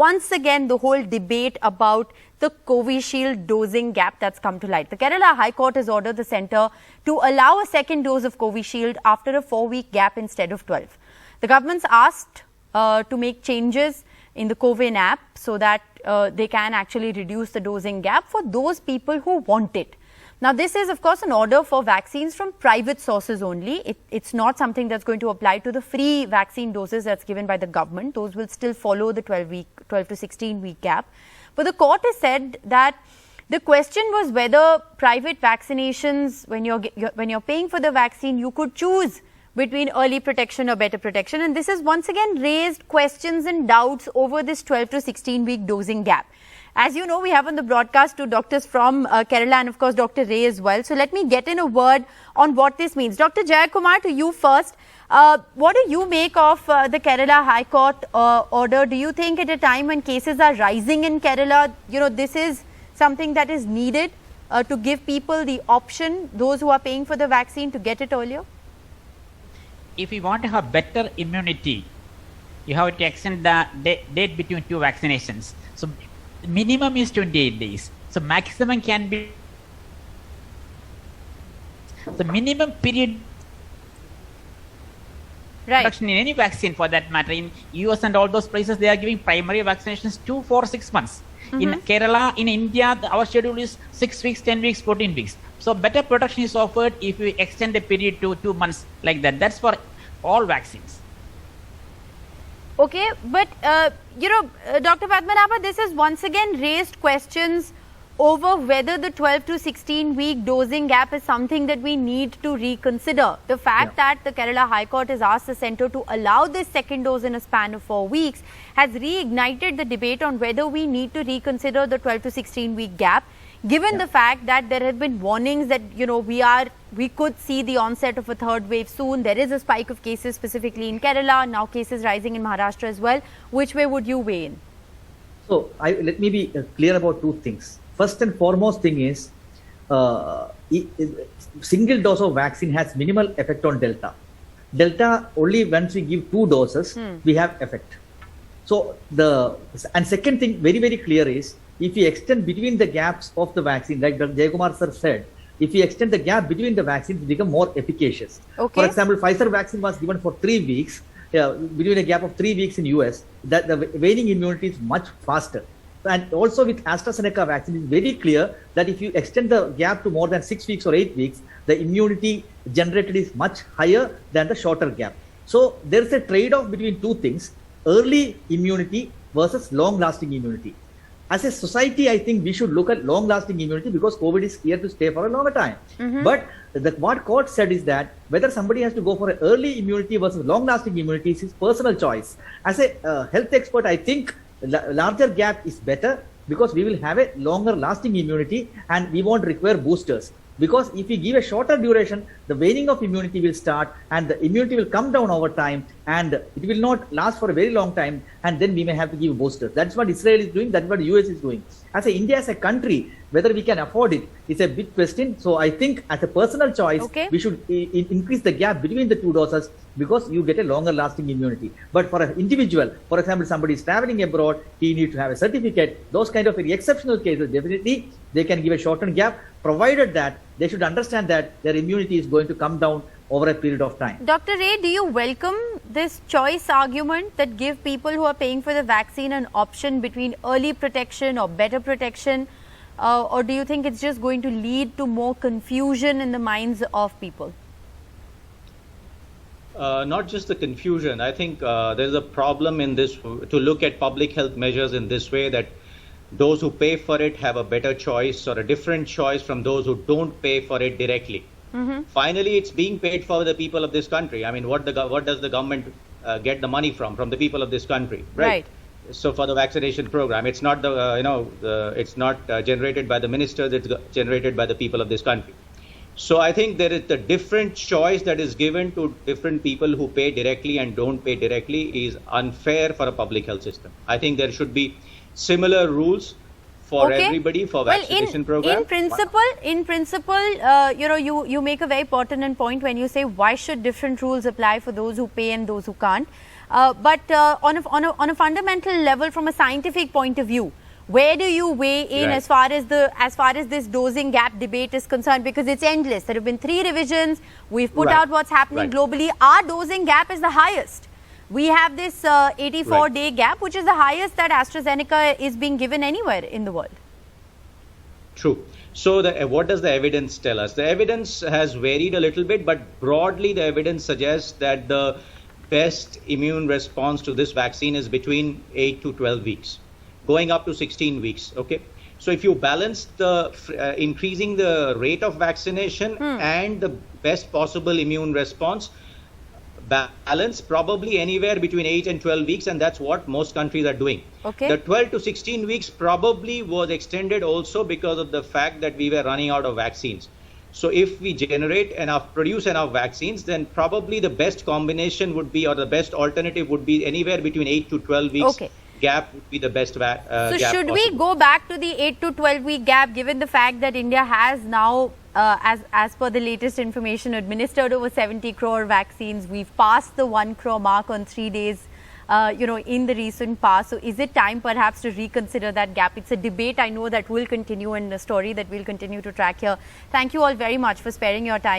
once again the whole debate about the Covishield dosing gap that's come to light. The Kerala High Court has ordered the centre to allow a second dose of Covishield after a 4-week gap instead of 12. The government's asked to make changes in the CoWIN app so that they can actually reduce the dosing gap for those people who want it. Now, this is, of course, an order for vaccines from private sources only. It's not something that's going to apply to the free vaccine doses that's given by the government. Those will still follow the 12 to 16-week gap. But the court has said that the question was whether private vaccinations, when you're paying for the vaccine, you could choose between early protection or better protection. And this has once again raised questions and doubts over this 12 to 16-week dosing gap. As you know, we have on the broadcast two doctors from Kerala and, of course, Dr. Ray as well. So let me get in a word on what this means. Dr. Jayakumar, to you first. What do you make of the Kerala High Court order? Do you think at a time when cases are rising in Kerala, this is something that is needed to give people the option, those who are paying for the vaccine, to get it earlier? If you want to have better immunity, you have to extend the date between two vaccinations. So minimum is 28 days. So maximum can be the minimum period. Right. Production in any vaccine for that matter. In US and all those places, they are giving primary vaccinations 2, 4, 6 months. In Kerala, in India, our schedule is 6 weeks, 10 weeks, 14 weeks. So better protection is offered if we extend the period to 2 months like that. That's for all vaccines. Okay, but Dr. Padmanabha, this has once again raised questions over whether the 12 to 16-week dosing gap is something that we need to reconsider. The fact that the Kerala High Court has asked the centre to allow this second dose in a span of 4 weeks has reignited the debate on whether we need to reconsider the 12 to 16-week gap, given the fact that there have been warnings that, we could see the onset of a third wave soon. There is a spike of cases specifically in Kerala, now cases rising in Maharashtra as well. Which way would you weigh in? So let me be clear about two things. First and foremost thing is, single dose of vaccine has minimal effect on Delta. Delta, only once we give 2 doses, we have effect. So and second thing, very, very clear is, if we extend between the gaps of the vaccine, like Dr. Jayakumar sir said, if we extend the gap between the vaccines, it becomes more efficacious. Okay. For example, Pfizer vaccine was given for 3 weeks, between a gap of 3 weeks in US, that the waning immunity is much faster. And also with AstraZeneca vaccine, it's very clear that if you extend the gap to more than 6 weeks or 8 weeks, the immunity generated is much higher than the shorter gap. So there's a trade-off between two things, early immunity versus long-lasting immunity. As a society, I think we should look at long-lasting immunity because COVID is here to stay for a longer time. But what court said is that whether somebody has to go for an early immunity versus long-lasting immunity is his personal choice. As a health expert, I think larger gap is better because we will have a longer lasting immunity and we won't require boosters. Because if we give a shorter duration, the waning of immunity will start and the immunity will come down over time and it will not last for a very long time, and then we may have to give boosters. That's what Israel is doing, that's what US is doing. As India as a country, whether we can afford it is a big question. So I think as a personal choice, we should increase the gap between the 2 doses because you get a longer lasting immunity. But for an individual, for example, somebody is traveling abroad, he needs to have a certificate. Those kind of very exceptional cases, definitely they can give a shortened gap, provided that they should understand that their immunity is going to come down over a period of time. Dr. Ray, do you welcome this choice argument that give people who are paying for the vaccine an option between early protection or better protection? Or do you think it's just going to lead to more confusion in the minds of people? Not just the confusion. I think there's a problem in this, to look at public health measures in this way, that those who pay for it have a better choice or a different choice from those who don't pay for it directly. Finally, it's being paid for the people of this country. I mean, what does the government get the money from the people of this country, right? So for the vaccination program, it's not it's not generated by the ministers, it's generated by the people of this country. So I think there is a different choice that is given to different people who pay directly and don't pay directly is unfair for a public health system. I think there should be similar rules for everybody for vaccination program. In principle, you make a very pertinent point when you say why should different rules apply for those who pay and those who can't. But on a fundamental level, from a scientific point of view, where do you weigh in Right. as far as this dosing gap debate is concerned? Because it's endless. There have been 3 revisions. We've put Right. out what's happening Right. globally. Our dosing gap is the highest. We have this 84-day gap, which is the highest that AstraZeneca is being given anywhere in the world. True. So what does the evidence tell us? The evidence has varied a little bit, but broadly the evidence suggests that the best immune response to this vaccine is between 8 to 12 weeks, going up to 16 weeks. Okay. So if you balance the increasing the rate of vaccination and the best possible immune response, balance probably anywhere between 8 and 12 weeks, and that's what most countries are doing. Okay. The 12 to 16 weeks probably was extended also because of the fact that we were running out of vaccines. So if we produce enough vaccines, then probably the best combination would be, or the best alternative would be anywhere between 8 to 12 weeks. Okay. Gap would be the best So gap should we possible. go back to the 8 to 12 week gap, given the fact that India has now, as per the latest information, administered over 70 crore vaccines? We've passed the 1 crore mark on 3 days, in the recent past. So is it time perhaps to reconsider that gap? It's a debate I know that will continue, and a story that we'll continue to track here. Thank you all very much for sparing your time.